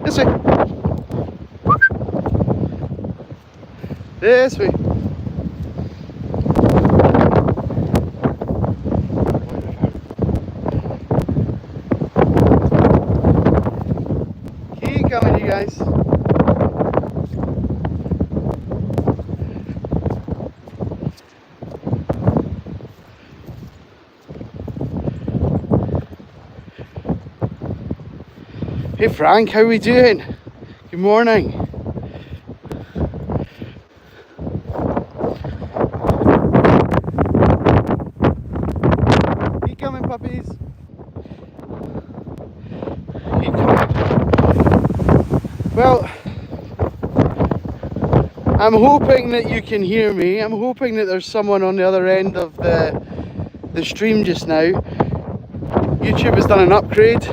This way. This way. Keep coming, you guys. Hey Frank, how are we doing? Good morning. Keep coming, puppies. Keep coming. Well, I'm hoping that you can hear me. I'm hoping that there's someone on the other end of the stream just now. YouTube has done an upgrade.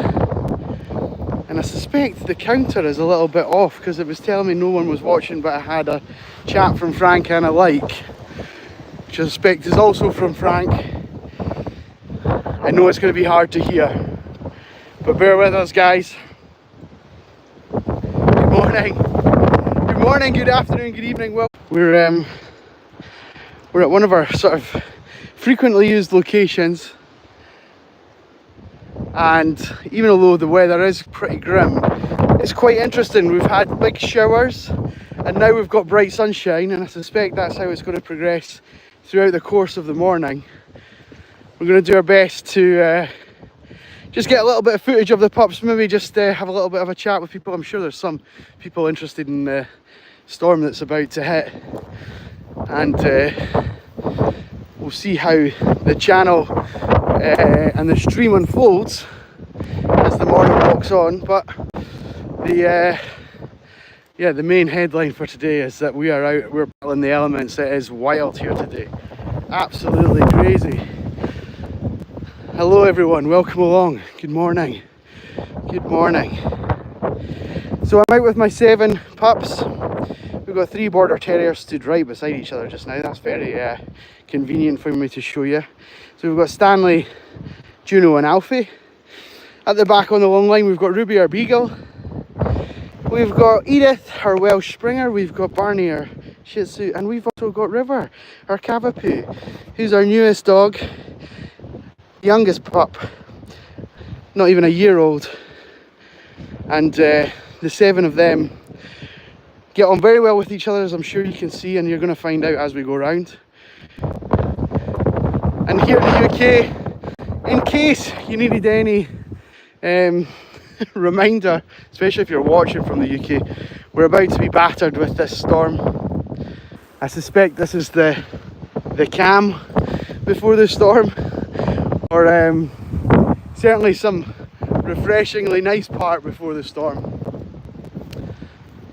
And I suspect the counter is a little bit off because it was telling me no one was watching, but I had a chat from Frank and a like, which I suspect is also from Frank. I know it's going to be hard to hear, but bear with us, guys. Good morning. Good morning, good afternoon, good evening. Well, we're at one of our sort of frequently used locations. And even although the weather is pretty grim, it's quite interesting. We've had big showers and now we've got bright sunshine, and I suspect that's how it's going to progress throughout the course of the morning. We're going to do our best to just get a little bit of footage of the pups, maybe just have a little bit of a chat with people. I'm sure there's some people interested in the storm that's about to hit, and we'll see how the channel and the stream unfolds as the morning walks on. But the main headline for today is that we are out, we're battling the elements. It is wild here today, absolutely crazy. Hello everyone, welcome along. Good morning. Good morning. So I'm out with my 7 pups. We've got 3 border terriers stood right beside each other just now. That's very convenient for me to show you. So we've got Stanley, Juno and Alfie. At the back on the long line we've got Ruby, our beagle. We've got Edith, our Welsh Springer. We've got Barney, our Shih Tzu. And we've also got River, our Cavapoo, who's our newest dog. Youngest pup, not even a year old. And the 7 of them get on very well with each other, as I'm sure you can see, and you're going to find out as we go around. And here in the UK, in case you needed any reminder, especially if you're watching from the UK, we're about to be battered with this storm. I suspect this is the calm before the storm, or certainly some refreshingly nice part before the storm.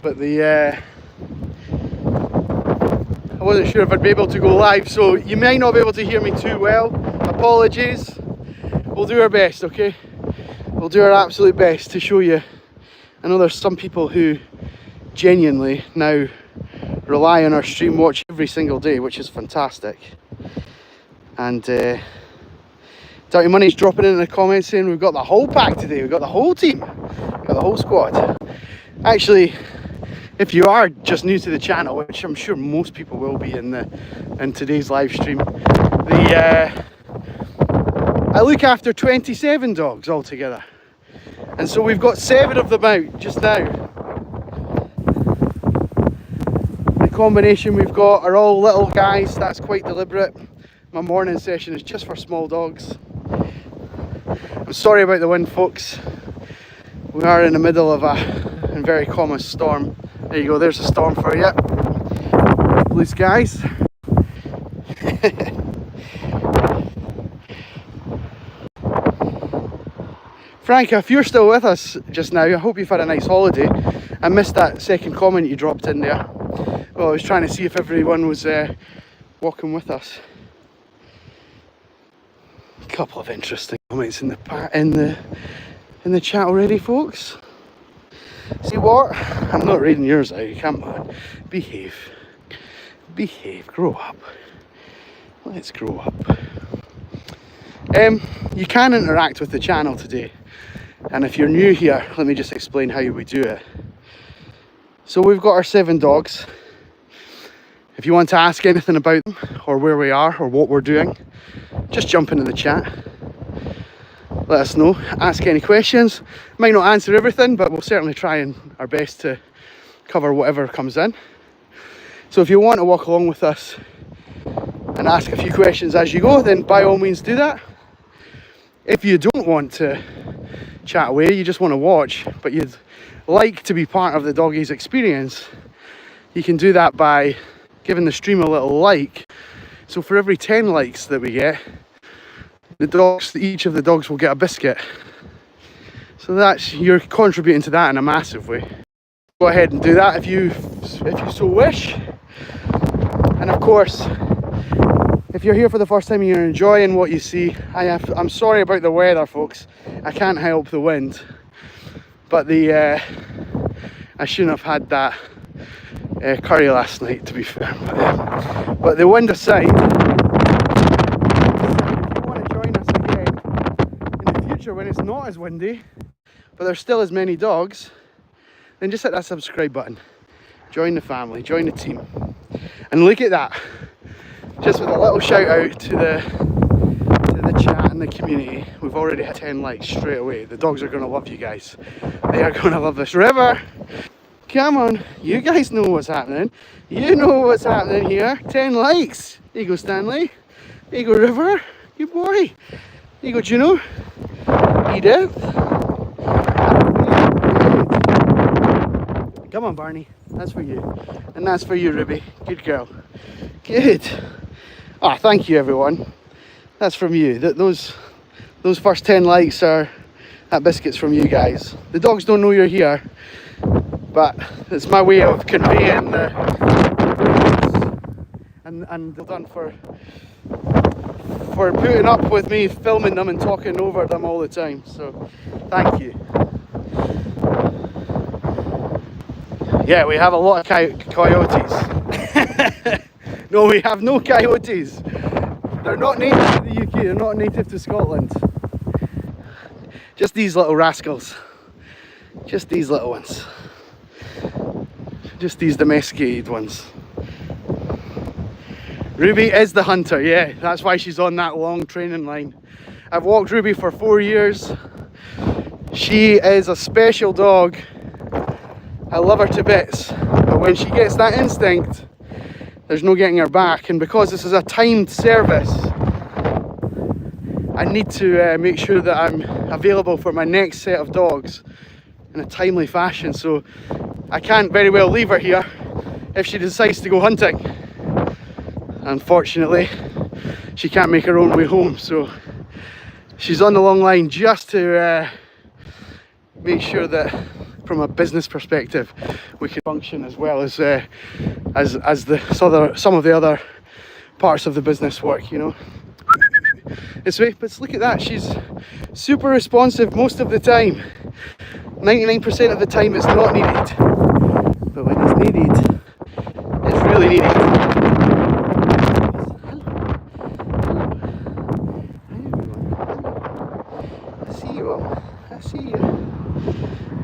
But I wasn't sure if I'd be able to go live, so you may not be able to hear me too well. Apologies. We'll do our best, okay? We'll do our absolute best to show you. I know there's some people who genuinely now rely on our stream watch every single day, which is fantastic. And Dirty Money's dropping in the comments saying we've got the whole pack today, we've got the whole team, we've got the whole squad. Actually, if you are just new to the channel, which I'm sure most people will be in today's live stream, I look after 27 dogs altogether, and so we've got 7 of them out just now. The combination we've got are all little guys. That's quite deliberate. My morning session is just for small dogs. I'm sorry about the wind, folks. We are in the middle of a very common storm. There you go, there's a storm for you. Blue skies. Frank, if you're still with us just now, I hope you've had a nice holiday. I missed that second comment you dropped in there. Well, I was trying to see if everyone was walking with us. A couple of interesting comments in the chat already, folks. See what? I'm not reading yours out. Come on, behave, grow up. Let's grow up. You can interact with the channel today. And if you're new here, let me just explain how we do it. So we've got our 7 dogs. If you want to ask anything about them, or where we are, or what we're doing, just jump into the chat. Let us know. Ask any questions. Might not answer everything, but we'll certainly try our best to cover whatever comes in. So if you want to walk along with us and ask a few questions as you go, then by all means do that. If you don't want to chat away, you just want to watch, but you'd like to be part of the doggies experience, you can do that by giving the stream a little like. So for every 10 likes that we get, each of the dogs will get a biscuit. So you're contributing to that in a massive way. Go ahead and do that if you so wish. And of course, if you're here for the first time and you're enjoying what you see, I'm sorry about the weather, folks. I can't help the wind, but I shouldn't have had that curry last night, to be fair. But the wind aside, if you want to join us again in the future when it's not as windy, but there's still as many dogs, then just hit that subscribe button. Join the family, join the team. And look at that. Just with a little shout out to the chat and the community, we've already had 10 likes straight away. The dogs are going to love you guys. They are going to love this river. Come on, you guys know what's happening. You know what's happening here. 10 likes. There you go, Stanley. There you go, River. Good boy. There you go, Juno. Edith. Come on, Barney. That's for you. And that's for you, Ruby. Good girl. Good. Ah, thank you, everyone. That's from you. Those first 10 likes that biscuit's from you guys. The dogs don't know you're here, but it's my way of conveying and well done for putting up with me filming them and talking over them all the time. So thank you. Yeah, we have a lot of coyotes. No, we have no coyotes. They're not native to the UK, they're not native to Scotland. Just these little rascals. Just these little ones. Just these domesticated ones. Ruby is the hunter, yeah, that's why she's on that long training line. I've walked Ruby for 4 years. She is a special dog. I love her to bits, but when she gets that instinct, there's no getting her back. And because this is a timed service, I need to make sure that I'm available for my next set of dogs in a timely fashion. So I can't very well leave her here if she decides to go hunting. Unfortunately, she can't make her own way home, so she's on the long line just to make sure that from a business perspective we can function as well as some of the other parts of the business work, you know. This way, but look at that, she's super responsive most of the time. 99% of the time it's not needed, but when it's needed, it's really needed.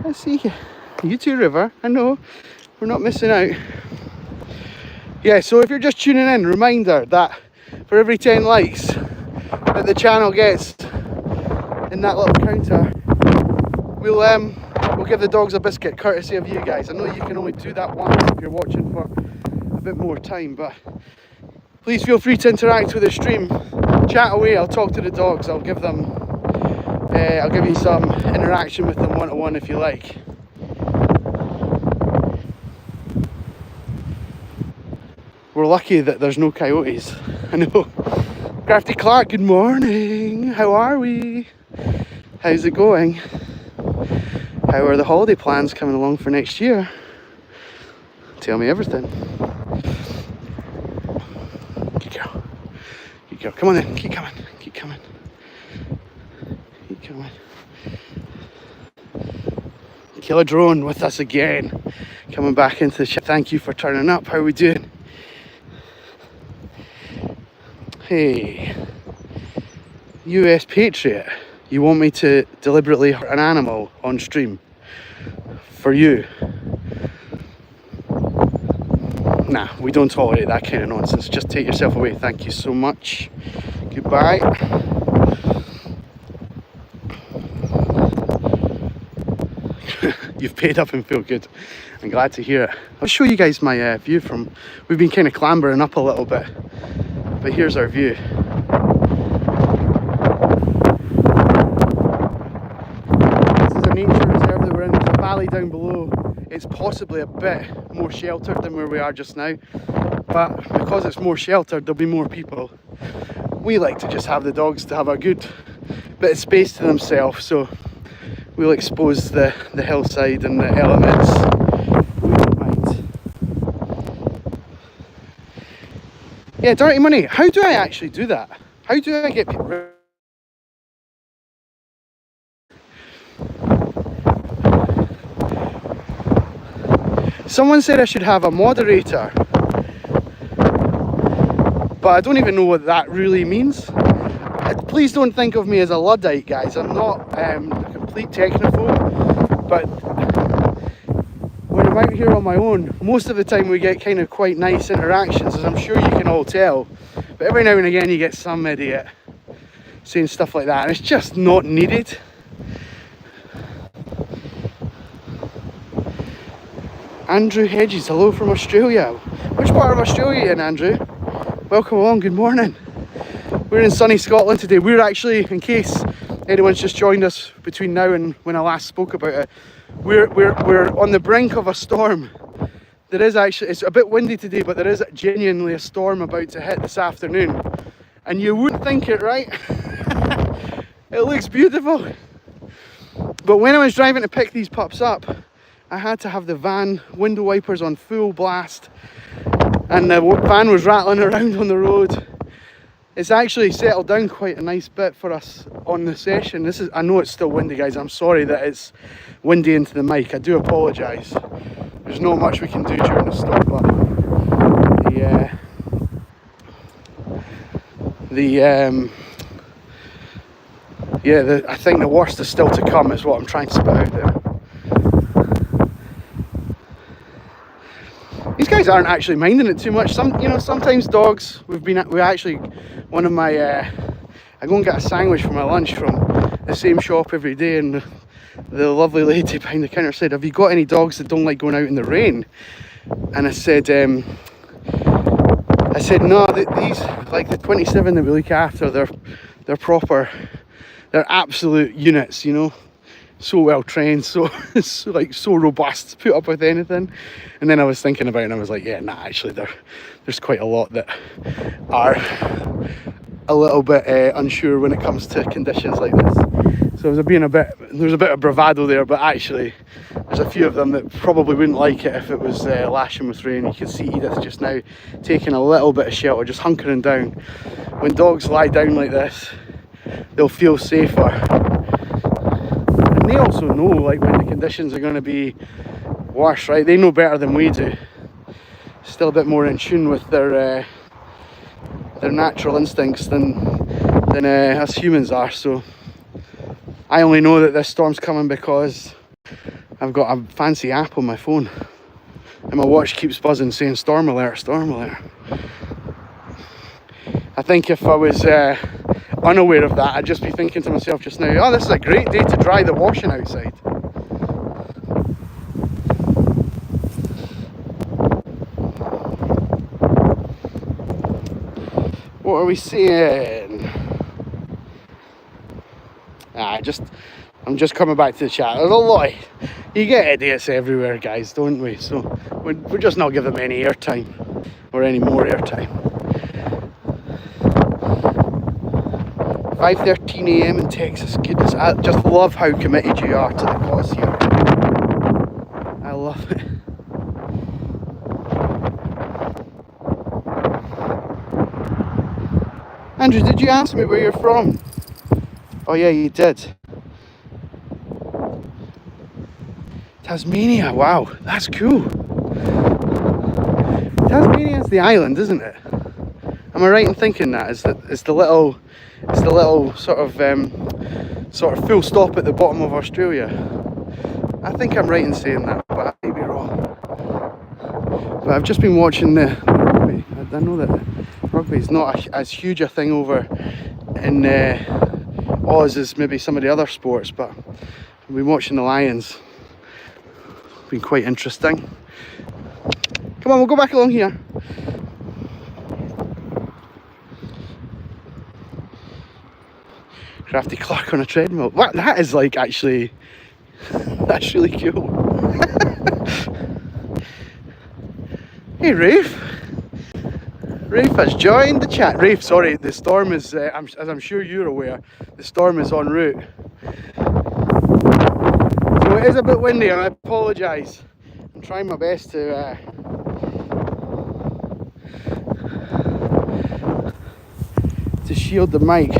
I see you. You too, River. I know. We're not missing out. Yeah, so if you're just tuning in, reminder that for every 10 likes that the channel gets in that little counter, we'll give the dogs a biscuit courtesy of you guys. I know you can only do that once if you're watching for a bit more time, but please feel free to interact with the stream. Chat away. I'll talk to the dogs. I'll give you some interaction with them one-to-one if you like. We're lucky that there's no coyotes. I know. Crafty Clark, good morning. How are we? How's it going? How are the holiday plans coming along for next year? Tell me everything. Good girl. Good girl. Come on in. Keep coming. Keep coming. Keep coming. Killer Drone with us again. Coming back into the chat. Thank you for turning up. How are we doing? Hey. US Patriot. You want me to deliberately hurt an animal on stream for you? Nah, we don't tolerate that kind of nonsense. Just take yourself away. Thank you so much. Goodbye. You've paid up and feel good. I'm glad to hear it. I'll show you guys my view from... We've been kind of clambering up a little bit, but here's our view. This is a nature reserve that we're in. There's a valley down below. It's possibly a bit more sheltered than where we are just now, but because it's more sheltered, there'll be more people. We like to just have the dogs to have a good bit of space to themselves, so we'll expose the hillside and the elements. We don't mind. Yeah, dirty money. How do I actually do that? How do I get people... Someone said I should have a moderator, but I don't even know what that really means. Please don't think of me as a Luddite, guys. I'm not a complete technophobe, but when I'm out here on my own, most of the time we get kind of quite nice interactions, as I'm sure you can all tell. But every now and again you get some idiot saying stuff like that, and it's just not needed. Andrew Hedges, hello from Australia. Which part of Australia are you in, Andrew? Welcome along, good morning. We're in sunny Scotland today. We're actually, in case anyone's just joined us between now and when I last spoke about it, we're on the brink of a storm. There is actually, it's a bit windy today, but there is genuinely a storm about to hit this afternoon. And you wouldn't think it, right? It looks beautiful. But when I was driving to pick these pups up, I had to have the van window wipers on full blast, and the van was rattling around on the road. It's actually settled down quite a nice bit for us on the session. This is, I know it's still windy, guys. I'm sorry that it's windy into the mic. I do apologise. There's not much we can do during the storm, but I think the worst is still to come, is what I'm trying to spit out there. These guys aren't actually minding it too much. Sometimes dogs, one of my, I go and get a sandwich for my lunch from the same shop every day, and the lovely lady behind the counter said, have you got any dogs that don't like going out in the rain? And I said no, these, like the 27 that we look after, they're proper, they're absolute units, you know. So well trained, so robust to put up with anything. And then I was thinking about it and I was like, yeah, nah, actually there's quite a lot that are a little bit unsure when it comes to conditions like this. So there's a bit of bravado there, but actually there's a few of them that probably wouldn't like it if it was lashing with rain. You can see Edith just now taking a little bit of shelter, just hunkering down. When dogs lie down like this, they'll feel safer. They also know, like, when the conditions are going to be worse, right? They know better than we do. Still a bit more in tune with their natural instincts than us humans are. So I only know that this storm's coming because I've got a fancy app on my phone, and my watch keeps buzzing saying storm alert, storm alert. I think if I was unaware of that, I'd just be thinking to myself just now, oh, this is a great day to dry the washing outside. What are we seeing? I'm just coming back to the chat. There's a lot. You get idiots everywhere, guys, don't we? So we're just not giving them any airtime or any more airtime. 5:13 AM in Texas. Goodness, I just love how committed you are to the cause here. I love it. Andrew, did you ask me where you're from? Oh yeah, you did. Tasmania, wow, that's cool. Tasmania's the island, isn't it? Am I right in thinking that? It's the little sort of sort of full stop at the bottom of Australia. I think I'm right in saying that, but I may be wrong. But I've just been watching the rugby. I know that rugby is not as huge a thing over in Oz as maybe some of the other sports, but I've been watching the Lions. It's been quite interesting. Come on, we'll go back along here. Crafty Clark on a treadmill. What? That is like actually, that's really cool. Hey Rafe. Rafe has joined the chat. Rafe, sorry, the storm is, as I'm sure you're aware, the storm is en route. So it is a bit windy and I apologise. I'm trying my best to shield the mic.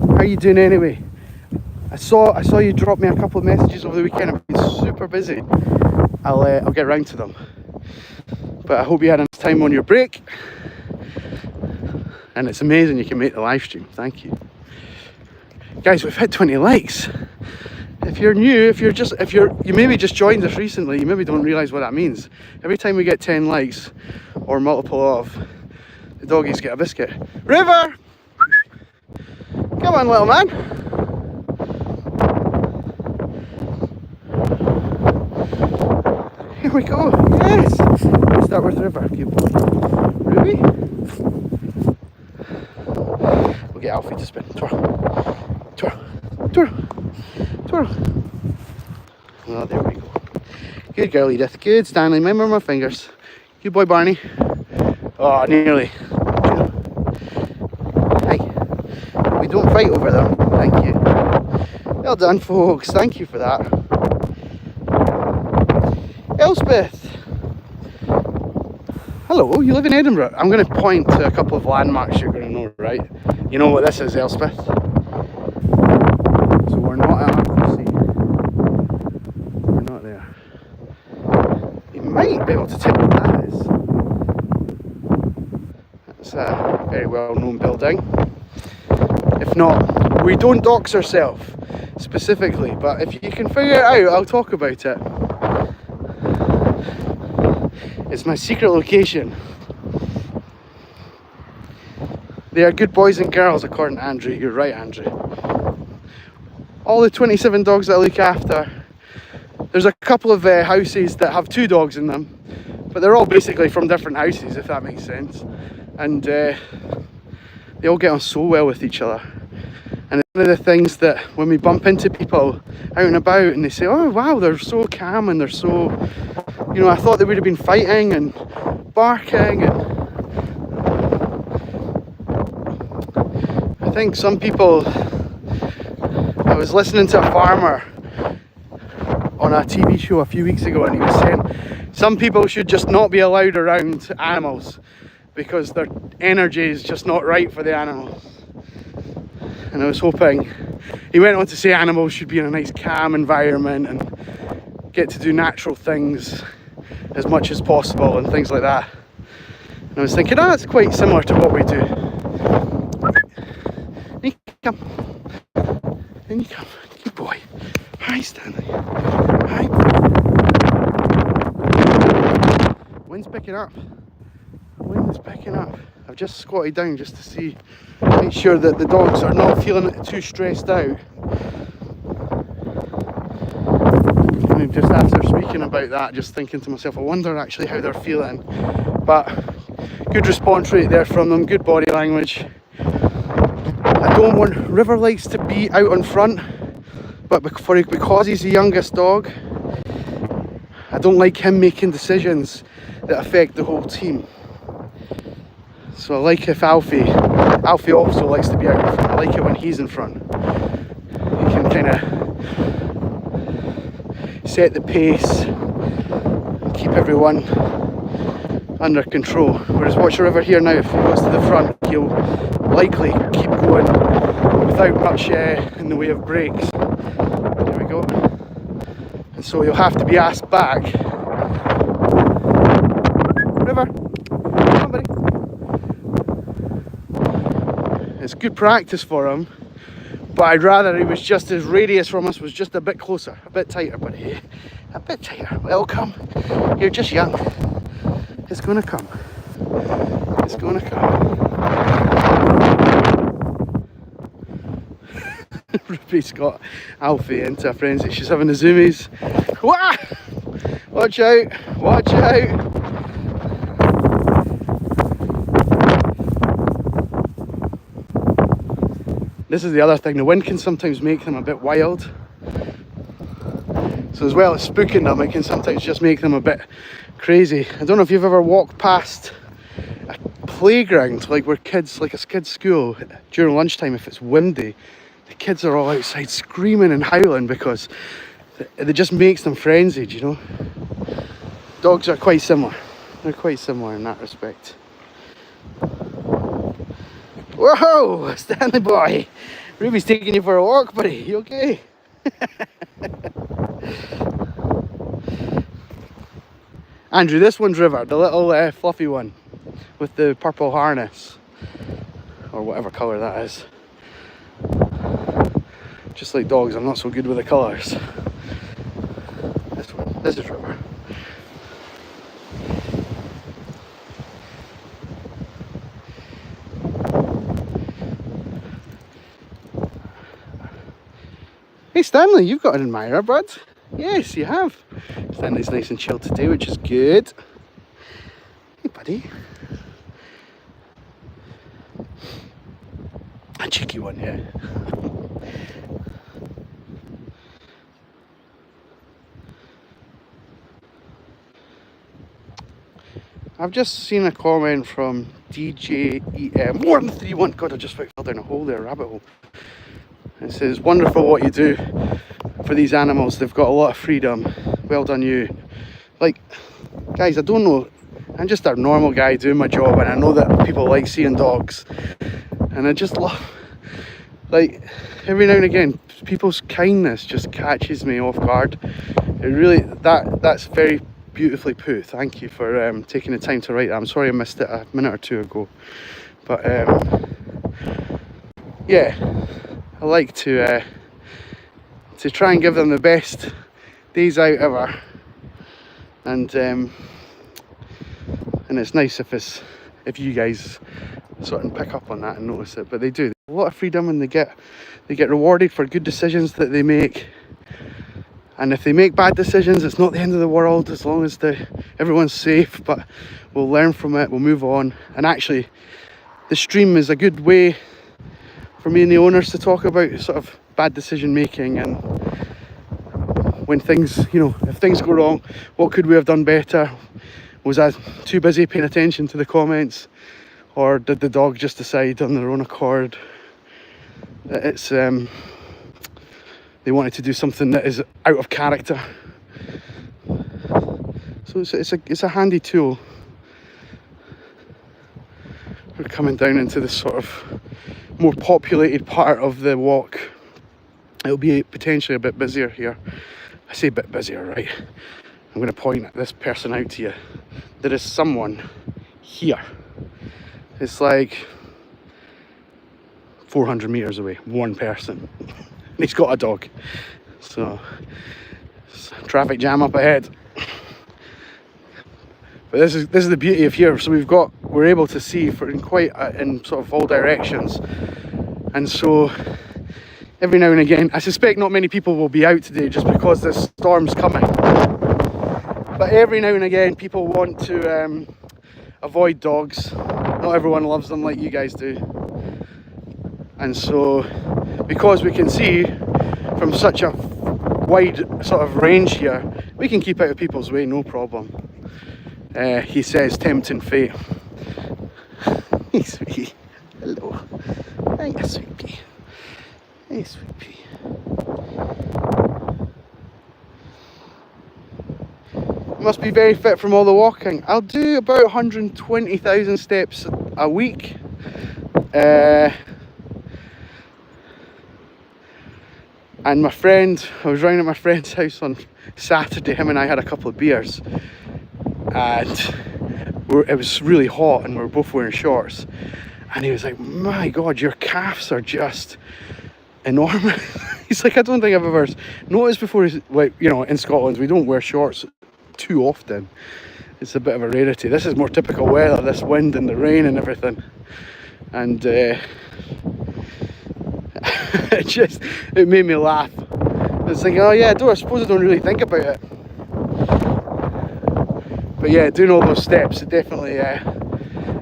How are you doing anyway? I saw you drop me a couple of messages over the weekend. I've been super busy. I'll get round to them. But I hope you had enough time on your break. And it's amazing you can make the live stream. Thank you. Guys, we've hit 20 likes. If you're new, you maybe just joined us recently, you maybe don't realise what that means. Every time we get 10 likes, or multiple of, the doggies get a biscuit. River! Come on, little man. Here we go. Yes. Let's start with River. Good boy. Ruby. We'll get Alfie to spin. Twirl. Twirl. Twirl. Twirl. Oh, there we go. Good girl, Edith. Good, Stanley. Remember my fingers. Good boy, Barney. Oh, nearly. Hey. We don't fight over them. Thank you. Well done, folks. Thank you for that. Elspeth. Hello, you live in Edinburgh. I'm going to point to a couple of landmarks you're going to know, right? You know what this is, Elspeth? So we're not at RFC. We're not there. You might be able to tell what that is. That's a very well-known building. If not, we don't dox ourselves specifically, but if you can figure it out, I'll talk about it. It's my secret location. They are good boys and girls, according to Andrew. You're right, Andrew. All the 27 dogs that I look after, there's a couple of houses that have 2 dogs in them, but they're all basically from different houses, if that makes sense. And they all get on so well with each other. And it's one of the things that when we bump into people out and about and they say, oh wow, they're so calm and they're so, you know, I thought they would have been fighting and barking. And I think some people, I was listening to a farmer on a TV show a few weeks ago and he was saying some people should just not be allowed around animals because their energy is just not right for the animals. And I was hoping, he went on to say animals should be in a nice calm environment and get to do natural things as much as possible and things like that. And I was thinking, oh, that's quite similar to what we do. In you come. In you come. Good boy. Hi, Stanley. Hi. Wind's picking up. Wind is picking up. I've just squatted down just to see, make sure that the dogs are not feeling too stressed out. And just after speaking about that, just thinking to myself, I wonder actually how they're feeling. But good response rate there from them, good body language. I don't want River likes to be out on front, but because he's the youngest dog, I don't like him making decisions that affect the whole team. So I like if Alfie also likes to be out in front. I like it when he's in front. He can kind of set the pace and keep everyone under control. Whereas watch River here now, if he goes to the front, he'll likely keep going without much in the way of brakes. There we go. And so you'll have to be asked back. River, come on, buddy. It's good practice for him But I'd rather he was just, his radius from us was just a bit closer, a bit tighter, buddy. A bit tighter. It'll come. You're just young. It's gonna come. It's gonna come. Ruby's got Alfie into a frenzy. She's having the zoomies. Wah! Watch out! Watch out! This is the other thing, the wind can sometimes make them a bit wild. So as well as spooking them, it can sometimes just make them a bit crazy. I don't know if you've ever walked past a playground, like where kids, like a kid's school, during lunchtime if it's windy, the kids are all outside screaming and howling because it just makes them frenzied, you know. Dogs are quite similar. They're quite similar in that respect. Whoa, Stanley boy! Ruby's taking you for a walk, buddy. You okay? Andrew, this one's River, the little fluffy one with the purple harness, or whatever colour that is. Just like dogs, I'm not so good with the colours. This one, this is River. Hey Stanley, you've got an admirer, bud. Yes, you have. Stanley's nice and chilled today, which is good. Hey buddy. A cheeky one, yeah. I've just seen a comment from DJEM131. God, I just fell down a hole there, a rabbit hole. It says, wonderful what you do for these animals. They've got a lot of freedom. Well done you. Like, guys, I don't know. I'm just a normal guy doing my job, and I know that people like seeing dogs. And I just love, like, every now and again, people's kindness just catches me off guard. It really, that's very beautifully put. Thank you for taking the time to write that. I'm sorry I missed it a minute or two ago. But, yeah. I like to try and give them the best days out ever, and it's nice if you guys sort of pick up on that and notice it. But they do a lot of freedom, and they get rewarded for good decisions that they make. And if they make bad decisions, it's not the end of the world as long as everyone's safe. But we'll learn from it. We'll move on. And actually, the stream is a good way for me and the owners to talk about sort of bad decision making, and when things, you know, if things go wrong, what could we have done better? Was I too busy paying attention to the comments, or did the dog just decide on their own accord that it's they wanted to do something that is out of character? So it's a handy tool. We're coming down into this sort of more populated part of the walk. It'll be potentially a bit busier here. I say a bit busier, right? I'm going to point this person out to you. There is someone here. It's like 400 meters away, one person. And he's got a dog. So, traffic jam up ahead. But this is the beauty of here. So we're able to see in sort of all directions, and so every now and again, I suspect not many people will be out today just because this storm's coming. But every now and again, people want to avoid dogs. Not everyone loves them like you guys do, and so because we can see from such a wide sort of range here, we can keep out of people's way, no problem. He says, tempting fate. Hey, sweetie. Hello. Hey, sweet pea. Hey, sweet pea. Must be very fit from all the walking. I'll do about 120,000 steps a week. And my friend, I was round at my friend's house on Saturday. Him and I had a couple of beers, and it was really hot, and we were both wearing shorts. And he was like, "My God, your calves are just enormous. He's like, I don't think I've ever noticed before. Like, you know, in Scotland we don't wear shorts too often. It's a bit of a rarity. This is more typical weather, this wind and the rain and everything. And it made me laugh. I was thinking, oh yeah, I suppose I don't really think about it. But yeah, doing all those steps, it definitely,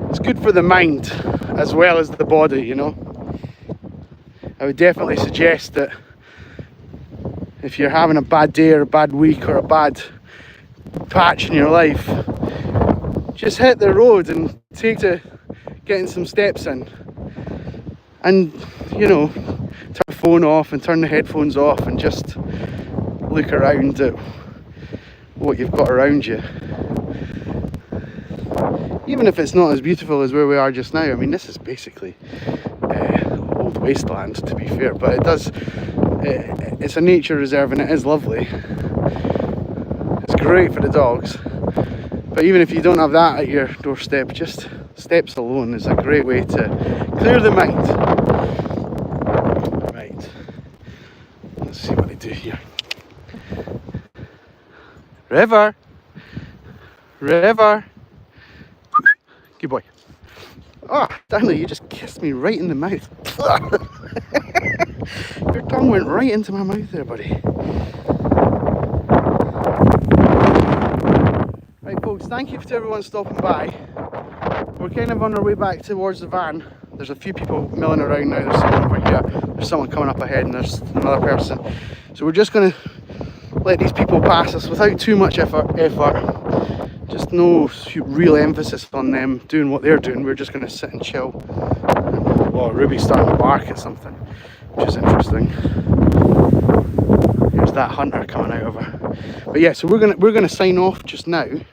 it's good for the mind as well as the body, you know. I would definitely suggest that if you're having a bad day or a bad week or a bad patch in your life, just hit the road and take to getting some steps in. And, you know, turn the phone off and turn the headphones off and just look around at what you've got around you. Even if it's not as beautiful as where we are just now. I mean, this is basically old wasteland, to be fair, but it's a nature reserve and it is lovely. It's great for the dogs, but even if you don't have that at your doorstep, just steps alone is a great way to clear the mind. Right, let's see what they do here. River, River. Good boy. Oh, Stanley, you just kissed me right in the mouth. Your tongue went right into my mouth there, buddy. Right, folks, thank you to everyone stopping by. We're kind of on our way back towards the van. There's a few people milling around now. There's someone over here, there's someone coming up ahead, and there's another person. So we're just going to let these people pass us without too much effort. Just no real emphasis on them doing what they're doing. We're just going to sit and chill. Oh, Ruby's starting to bark at something, which is interesting. Here's that hunter coming out of her. But yeah, so we're gonna sign off just now, and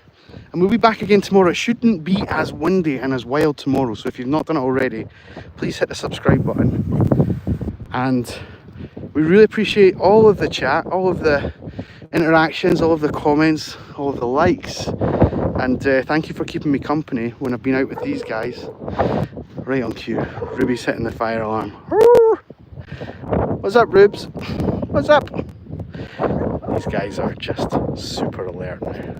we'll be back again tomorrow. It shouldn't be as windy and as wild tomorrow. So if you've not done it already, please hit the subscribe button. And we really appreciate all of the chat, all of the interactions, all of the comments, all of the likes. And thank you for keeping me company when I've been out with these guys. Right on cue. Ruby's hitting the fire alarm. What's up, Rubes? What's up? These guys are just super alert now.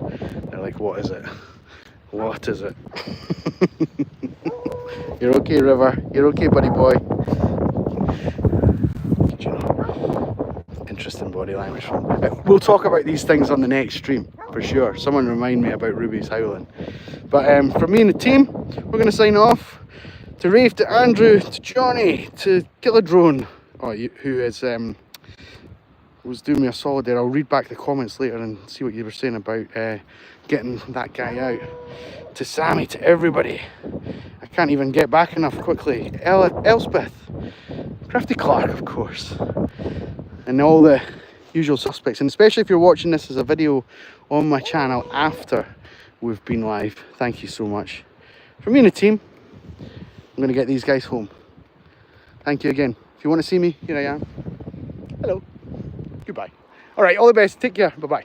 They're like, what is it? What is it? You're okay, River. You're okay, buddy boy. Did you know? Interesting body language. We'll talk about these things on the next stream, for sure. Someone remind me about Ruby's howling. But from me and the team, we're going to sign off. To Rafe, to Andrew, to Johnny, to Killadrone, who is was doing me a solid there. I'll read back the comments later and see what you were saying about getting that guy out. To Sammy, to everybody. I can't even get back enough quickly. Elspeth, Crafty Clark, of course, and all the usual suspects. And especially if you're watching this as a video on my channel after we've been live, thank you so much. From me and the team, I'm going to get these guys home. Thank you again. If you want to see me, here I am. Hello. Goodbye. All right, all the best. Take care. Bye-bye.